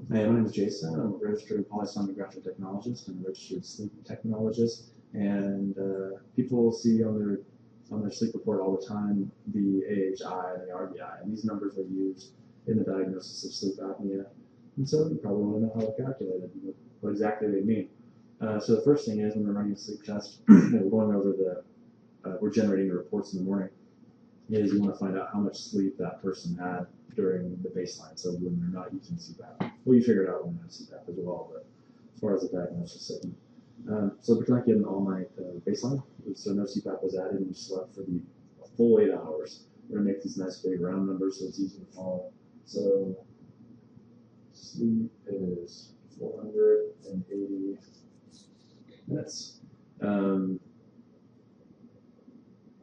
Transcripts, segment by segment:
Hey, my name is Jason. I'm a registered polysomnographic technologist and a registered sleep technologist. And people see on their sleep report all the time the AHI and the RDI, and these numbers are used in the diagnosis of sleep apnea. And so you probably want to know how they're calculated and what exactly they mean. So the first thing is when we're running a sleep test, we're going over we're generating the reports in the morning. Is you want to find out how much sleep that person had during the baseline, so when they're not using CPAP. Well, you figured out when they have CPAP as well, but as far as the diagnosis segment. So pretend like you had an all-night baseline, so no CPAP was added, and you slept for the full 8 hours. We're going to make these nice big round numbers so it's easy to follow. So sleep is 480 minutes.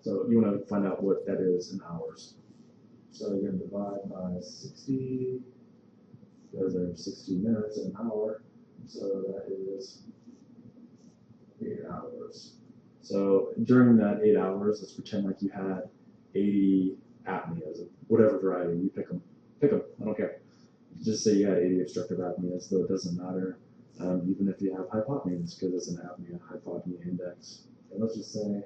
So you want to find out what that is in hours. So you're going to divide by 60, because there are 60 minutes in an hour. So that is 8 hours. So during that 8 hours, let's pretend like you had 80 apneas of whatever variety. You pick them. Pick them. I don't care. Just say you had 80 obstructive apneas, though it doesn't matter, even if you have hypopneas, because it's an apnea, hypopnea index. And let's just say,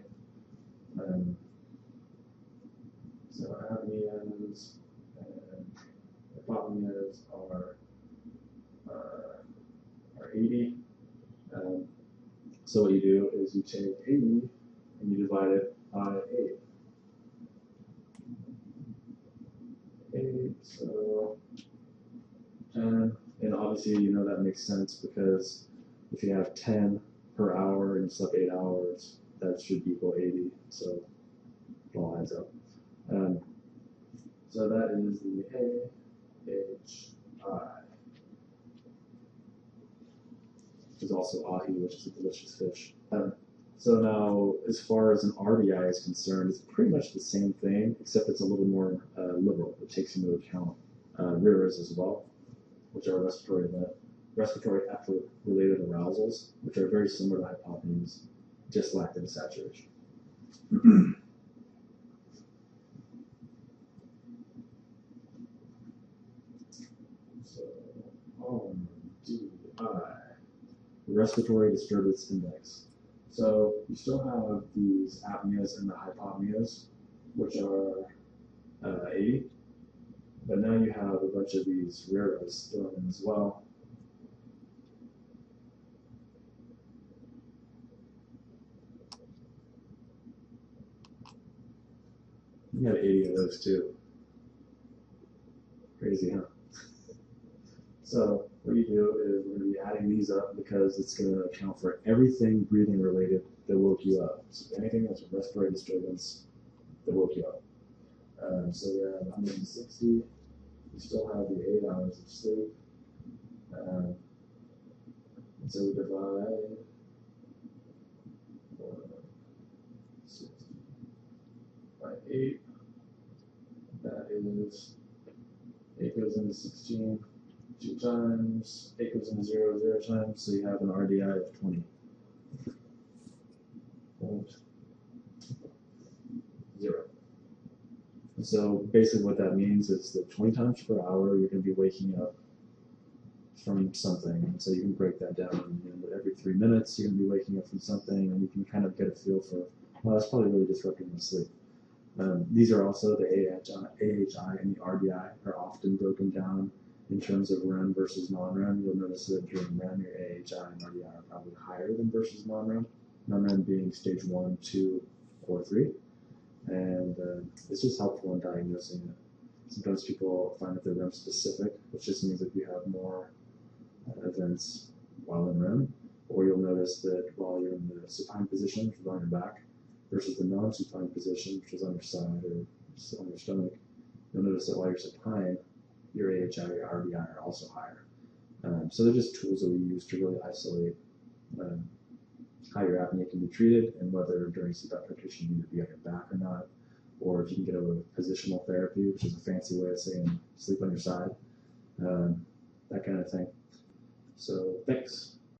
so apneas and hypopneas are 80. So what you do is you take 80 and you divide it by 8. 8, so 10. And obviously you know that makes sense because if you have 10 per hour and you slept 8 hours, that should equal 80. So it all adds up. So that is the AHI. Which is also ahi, which is a delicious fish. So now, as far as an RDI is concerned, it's pretty much the same thing, except it's a little more liberal. It takes into account RIRs as well, which are respiratory effort-related arousals, which are very similar to hypopneas, just lack the saturation. So, RDI. Respiratory disturbance index. So you still have these apneas and the hypopneas, which are 80, but now you have a bunch of these RIRs thrown in as well. You have 80 of those too. Crazy, huh? So what you do is we're going to be adding these up because it's going to account for everything breathing related that woke you up. So anything that's a respiratory disturbance that woke you up. So we have 160. You still have the 8 hours of sleep. And so we divide 60 by 8. That is 8 goes into 16. 2 times, 8 goes into 0, 0 times, so you have an RDI of 20. 0. And so basically what that means is that 20 times per hour you're going to be waking up from something. And so you can break that down. Every 3 minutes you're going to be waking up from something, and you can kind of get a feel for, well, that's probably really disrupting my sleep. These are also the AHI and the RDI are often broken down in terms of REM versus non-REM. You'll notice that during REM, your AHI and RDI are probably higher than versus non-REM. Non-REM being stage 1, 2, or 3. And it's just helpful in diagnosing it. Sometimes people find that they're REM specific, which just means that you have more events while in REM. Or you'll notice that while you're in the supine position, which is on your back, versus the non-supine position, which is on your side or just on your stomach, you'll notice that while you're supine, your AHI or RDI are also higher. So they're just tools that we use to really isolate how your apnea can be treated and whether during sleep application you need to be on your back or not, or if you can get a positional therapy, which is a fancy way of saying sleep on your side, that kind of thing. So thanks.